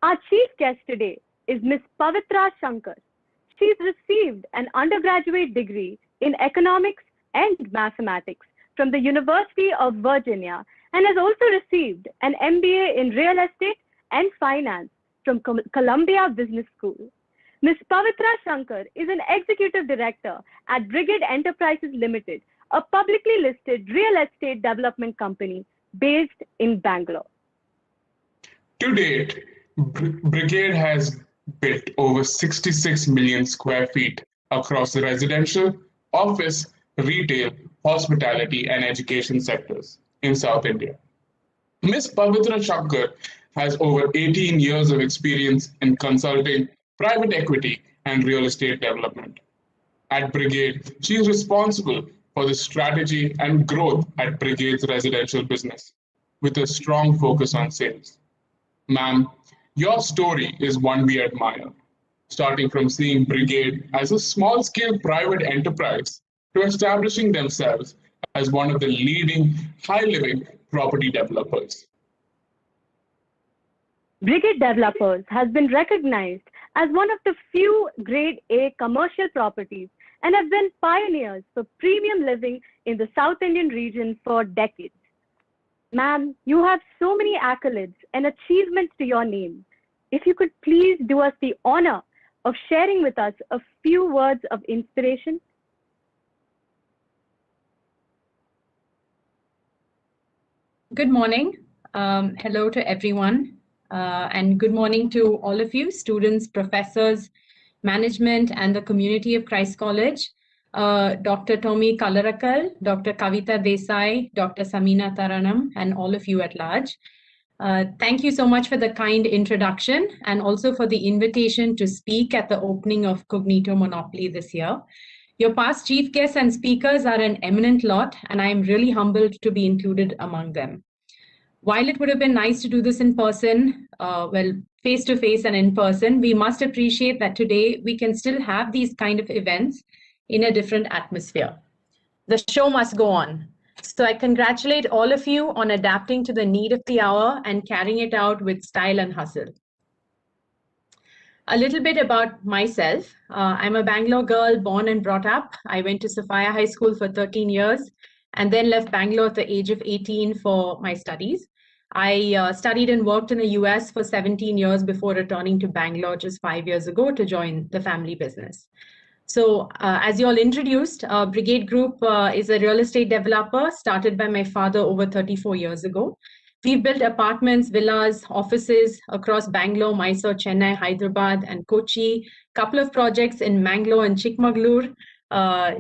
Our chief guest today is Ms. Pavitra Shankar. She's received an undergraduate degree in economics and mathematics from the University of Virginia and has also received an MBA in real estate and finance from Columbia Business School. Ms. Pavitra Shankar is an executive director at Brigade Enterprises Limited, a publicly listed real estate development company based in Bangalore. To date, Brigade has built over 66 million square feet across the residential, office, retail, hospitality, and education sectors in South India. Ms. Pavitra Shankar has over 18 years of experience in consulting, private equity, and real estate development. At Brigade, she is responsible for the strategy and growth at Brigade's residential business, with a strong focus on sales. Ma'am, your story is one we admire, starting from seeing Brigade as a small-scale private enterprise to establishing themselves as one of the leading high-living property developers. Brigade Developers has been recognized as one of the few Grade A commercial properties and have been pioneers for premium living in the South Indian region for decades. Ma'am, you have so many accolades and achievements to your name. If you could please do us the honor of sharing with us a few words of inspiration. Good morning. Hello to everyone. And good morning to all of you, students, professors, management, and the community of Christ College. Dr. Tommy Kalarakal, Dr. Kavita Desai, Dr. Samina Taranam, and all of you at large. Thank you so much for the kind introduction and also for the invitation to speak at the opening of Cognito Monopoly this year. Your past chief guests and speakers are an eminent lot, and I am really humbled to be included among them. While it would have been nice to do this in person, face-to-face and in person, we must appreciate that today we can still have these kind of events in a different atmosphere. The show must go on. So I congratulate all of you on adapting to the need of the hour and carrying it out with style and hustle. A little bit about myself. I'm a Bangalore girl, born and brought up. I went to Sophia High School for 13 years and then left Bangalore at the age of 18 for my studies. I studied and worked in the US for 17 years before returning to Bangalore just 5 years ago to join the family business. So as you all introduced, Brigade Group is a real estate developer started by my father over 34 years ago. We've built apartments, villas, offices across Bangalore, Mysore, Chennai, Hyderabad, and Kochi. Couple of projects in Mangalore and Chikmagalur.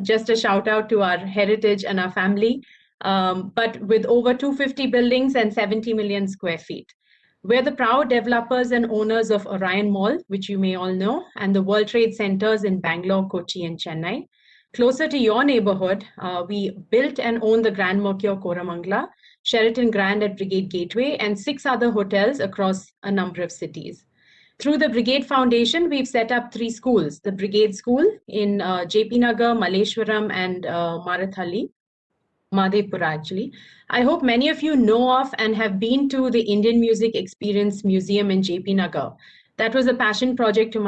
Just a shout out to our heritage and our family. But with over 250 buildings and 70 million square feet. We're the proud developers and owners of Orion Mall, which you may all know, and the World Trade Centers in Bangalore, Kochi, and Chennai. Closer to your neighborhood, we built and own the Grand Mercure Koramangala, Sheraton Grand at Brigade Gateway, and 6 other hotels across a number of cities. Through the Brigade Foundation, we've set up 3 schools, the Brigade School in JP Nagar, Malleshwaram, and Marathalli. Madhepura, actually. I hope many of you know of and have been to the Indian Music Experience Museum in JP Nagar. That was a passion project to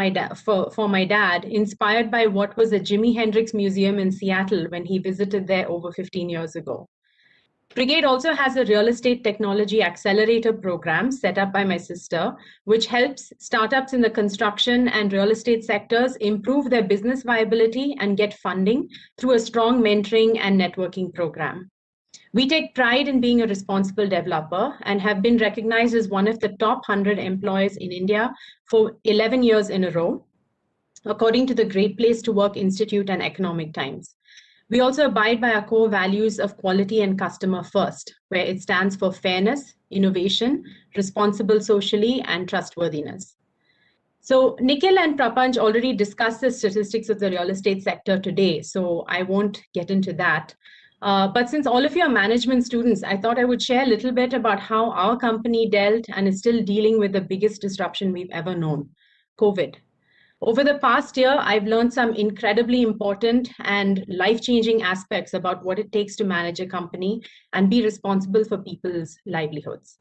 for my dad, inspired by what was the Jimi Hendrix Museum in Seattle when he visited there over 15 years ago. Brigade also has a real estate technology accelerator program set up by my sister, which helps startups in the construction and real estate sectors improve their business viability and get funding through a strong mentoring and networking program. We take pride in being a responsible developer and have been recognized as one of the top 100 employers in India for 11 years in a row, according to the Great Place to Work Institute and Economic Times. We also abide by our core values of quality and customer first, where it stands for fairness, innovation, responsible socially, and trustworthiness. So Nikhil and Prapanch already discussed the statistics of the real estate sector today, so I won't get into that. But since all of you are management students, I thought I would share a little bit about how our company dealt and is still dealing with the biggest disruption we've ever known, COVID. Over the past year, I've learned some incredibly important and life-changing aspects about what it takes to manage a company and be responsible for people's livelihoods.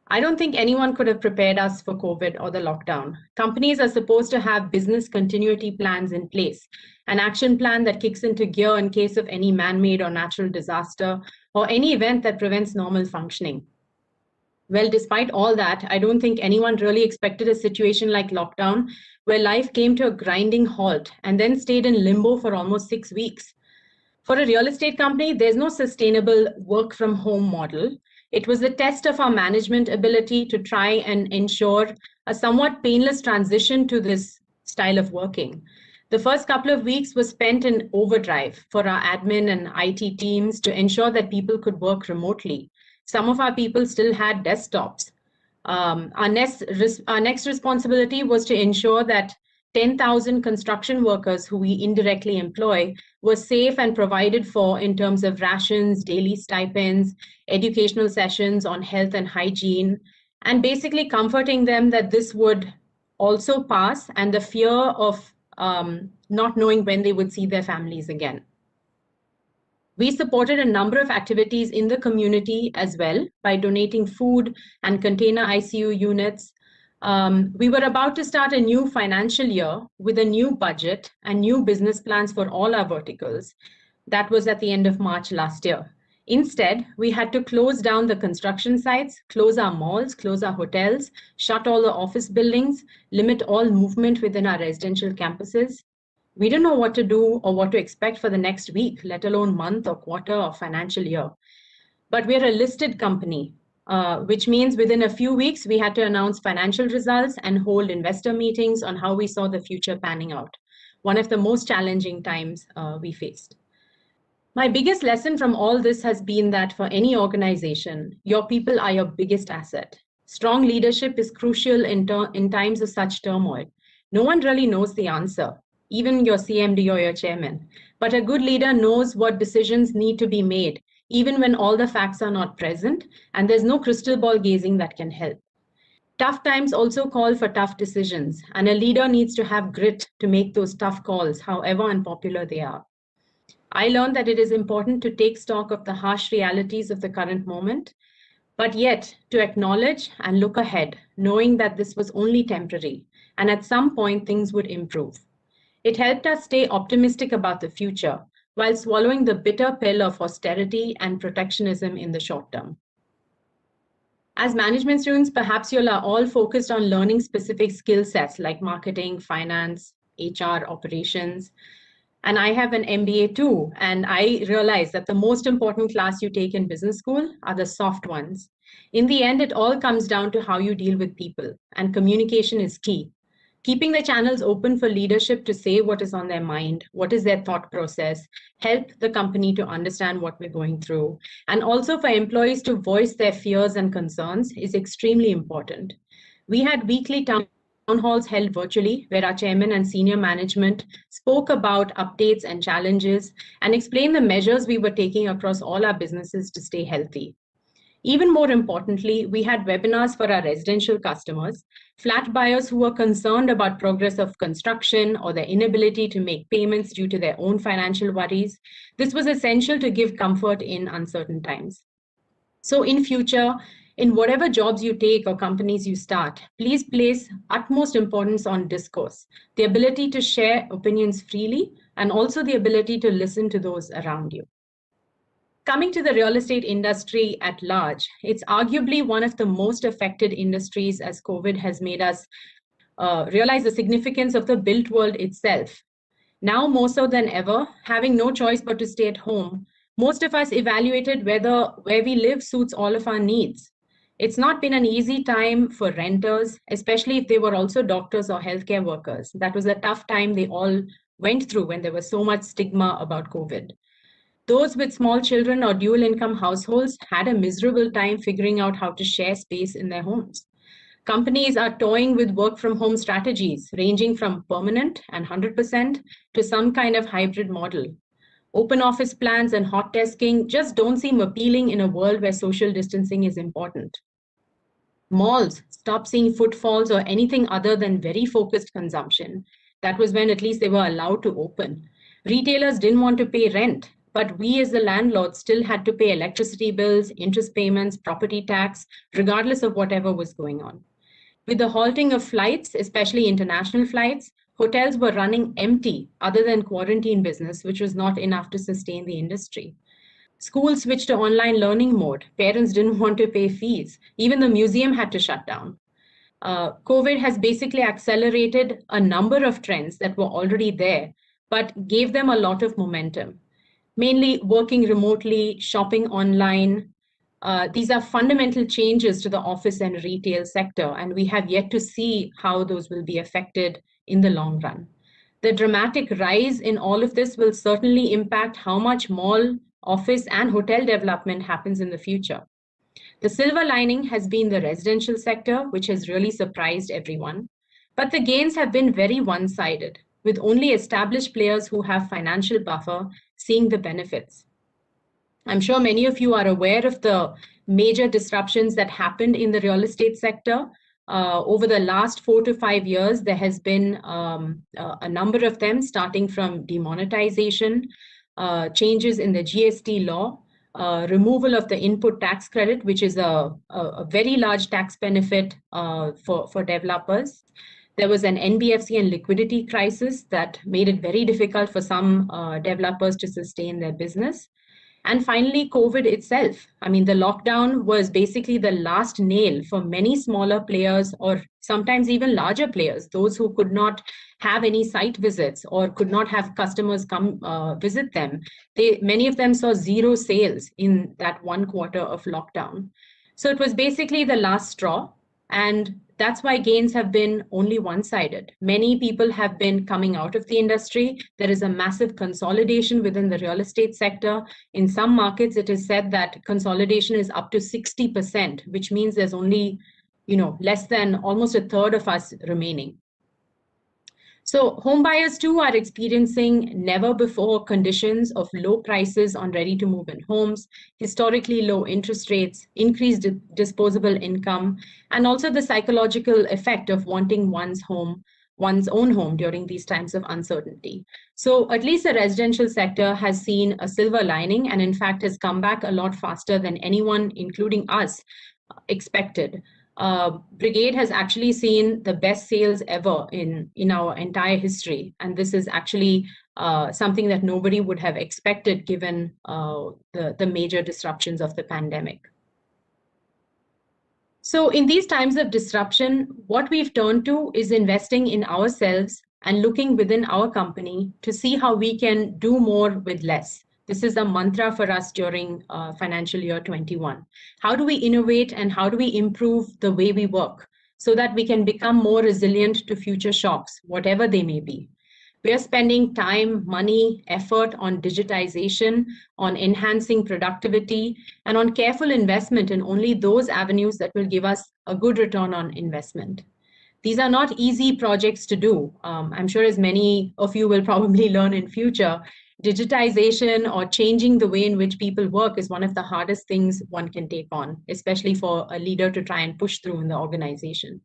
I don't think anyone could have prepared us for COVID or the lockdown. Companies are supposed to have business continuity plans in place, an action plan that kicks into gear in case of any man-made or natural disaster or any event that prevents normal functioning. Well, despite all that, I don't think anyone really expected a situation like lockdown where life came to a grinding halt and then stayed in limbo for almost 6 weeks. For a real estate company, there's no sustainable work from home model. It was a test of our management ability to try and ensure a somewhat painless transition to this style of working. The first couple of weeks was spent in overdrive for our admin and IT teams to ensure that people could work remotely. Some of our people still had desktops. Our next responsibility was to ensure that 10,000 construction workers who we indirectly employ were safe and provided for in terms of rations, daily stipends, educational sessions on health and hygiene, and basically comforting them that this would also pass and the fear of not knowing when they would see their families again. We supported a number of activities in the community as well by donating food and container ICU units. We were about to start a new financial year with a new budget and new business plans for all our verticals. That was at the end of March last year. Instead, we had to close down the construction sites, close our malls, close our hotels, shut all the office buildings, limit all movement within our residential campuses. We didn't know what to do or what to expect for the next week, let alone month or quarter or financial year. But we're a listed company, which means within a few weeks, we had to announce financial results and hold investor meetings on how we saw the future panning out. One of the most challenging times we faced. My biggest lesson from all this has been that for any organization, your people are your biggest asset. Strong leadership is crucial in times of such turmoil. No one really knows the answer, even your CMD or your chairman. But a good leader knows what decisions need to be made, even when all the facts are not present, and there's no crystal ball gazing that can help. Tough times also call for tough decisions, and a leader needs to have grit to make those tough calls, however unpopular they are. I learned that it is important to take stock of the harsh realities of the current moment, but yet to acknowledge and look ahead, knowing that this was only temporary, and at some point things would improve. It helped us stay optimistic about the future while swallowing the bitter pill of austerity and protectionism in the short term. As management students, perhaps you are all focused on learning specific skill sets like marketing, finance, HR, operations. And I have an MBA too, and I realize that the most important class you take in business school are the soft ones. In the end, it all comes down to how you deal with people, and communication is key. Keeping the channels open for leadership to say what is on their mind, what is their thought process, help the company to understand what we're going through, and also for employees to voice their fears and concerns is extremely important. We had weekly town halls held virtually where our chairman and senior management spoke about updates and challenges and explained the measures we were taking across all our businesses to stay healthy. Even more importantly, we had webinars for our residential customers, flat buyers who were concerned about progress of construction or their inability to make payments due to their own financial worries. This was essential to give comfort in uncertain times. So in future, in whatever jobs you take or companies you start, please place utmost importance on discourse, the ability to share opinions freely, and also the ability to listen to those around you. Coming to the real estate industry at large, it's arguably one of the most affected industries as COVID has made us realize the significance of the built world itself. Now more so than ever, having no choice but to stay at home, most of us evaluated whether where we live suits all of our needs. It's not been an easy time for renters, especially if they were also doctors or healthcare workers. That was a tough time they all went through when there was so much stigma about COVID. Those with small children or dual income households had a miserable time figuring out how to share space in their homes. Companies are toying with work from home strategies, ranging from permanent and 100% to some kind of hybrid model. Open office plans and hot desking just don't seem appealing in a world where social distancing is important. Malls stopped seeing footfalls or anything other than very focused consumption. That was when at least they were allowed to open. Retailers didn't want to pay rent. but we as the landlords still had to pay electricity bills, interest payments, property tax, regardless of whatever was going on. With the halting of flights, especially international flights, hotels were running empty other than quarantine business, which was not enough to sustain the industry. Schools switched to online learning mode. Parents didn't want to pay fees. Even the museum had to shut down. COVID has basically accelerated a number of trends that were already there, but gave them a lot of momentum. Mainly working remotely, shopping online. These are fundamental changes to the office and retail sector, and we have yet to see how those will be affected in the long run. The dramatic rise in all of this will certainly impact how much mall, office, and hotel development happens in the future. The silver lining has been the residential sector, which has really surprised everyone. But the gains have been very one-sided, with only established players who have financial buffer seeing the benefits. I'm sure many of you are aware of the major disruptions that happened in the real estate sector. Over the last 4 to 5 years, there has been a number of them, starting from demonetization, changes in the GST law, removal of the input tax credit, which is a very large tax benefit for developers. There was an NBFC and liquidity crisis that made it very difficult for some developers to sustain their business. And finally, COVID itself. I mean, the lockdown was basically the last nail for many smaller players, or sometimes even larger players, those who could not have any site visits or could not have customers come visit them. Many of them saw zero sales in that 1 quarter of lockdown. So it was basically the last straw. And that's why gains have been only one-sided. Many people have been coming out of the industry. There is a massive consolidation within the real estate sector. In some markets, it is said that consolidation is up to 60%, which means there's only, less than almost a third of us remaining. So home buyers too are experiencing never before conditions of low prices on ready to move in homes, historically low interest rates, increased disposable income, and also the psychological effect of wanting one's own home during these times of uncertainty. So at least the residential sector has seen a silver lining, and in fact has come back a lot faster than anyone, including us, expected. Brigade has actually seen the best sales ever in our entire history. And this is actually something that nobody would have expected given the major disruptions of the pandemic. So in these times of disruption, what we've turned to is investing in ourselves and looking within our company to see how we can do more with less. This is a mantra for us during financial year 21. How do we innovate and how do we improve the way we work so that we can become more resilient to future shocks, whatever they may be? We are spending time, money, effort on digitization, on enhancing productivity, and on careful investment in only those avenues that will give us a good return on investment. These are not easy projects to do. I'm sure as many of you will probably learn in future, digitization or changing the way in which people work is one of the hardest things one can take on, especially for a leader to try and push through in the organization.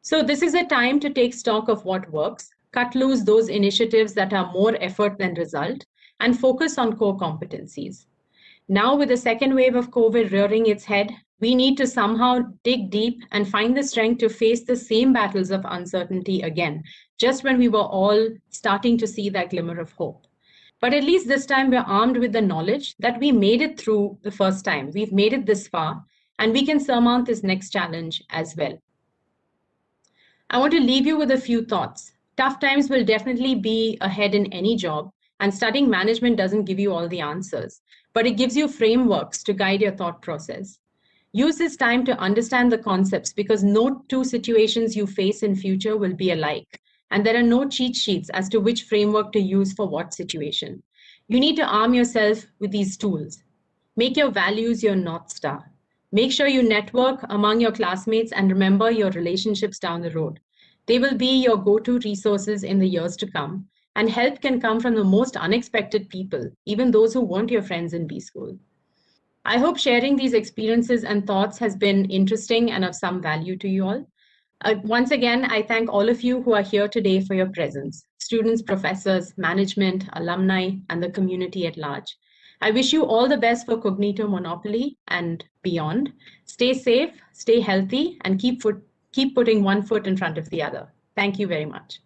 So this is a time to take stock of what works, cut loose those initiatives that are more effort than result, and focus on core competencies. Now with the second wave of COVID rearing its head, we need to somehow dig deep and find the strength to face the same battles of uncertainty again, just when we were all starting to see that glimmer of hope. But at least this time we're armed with the knowledge that we made it through the first time. We've made it this far, and we can surmount this next challenge as well. I want to leave you with a few thoughts. Tough times will definitely be ahead in any job, and studying management doesn't give you all the answers, but it gives you frameworks to guide your thought process. Use this time to understand the concepts, because no two situations you face in future will be alike. And there are no cheat sheets as to which framework to use for what situation. You need to arm yourself with these tools. Make your values your North Star. Make sure you network among your classmates and remember your relationships down the road. They will be your go-to resources in the years to come, and help can come from the most unexpected people, even those who weren't your friends in B school. I hope sharing these experiences and thoughts has been interesting and of some value to you all. Once again, I thank all of you who are here today for your presence, students, professors, management, alumni, and the community at large. I wish you all the best for Cognito Monopoly and beyond. Stay safe, stay healthy, and keep putting one foot in front of the other. Thank you very much.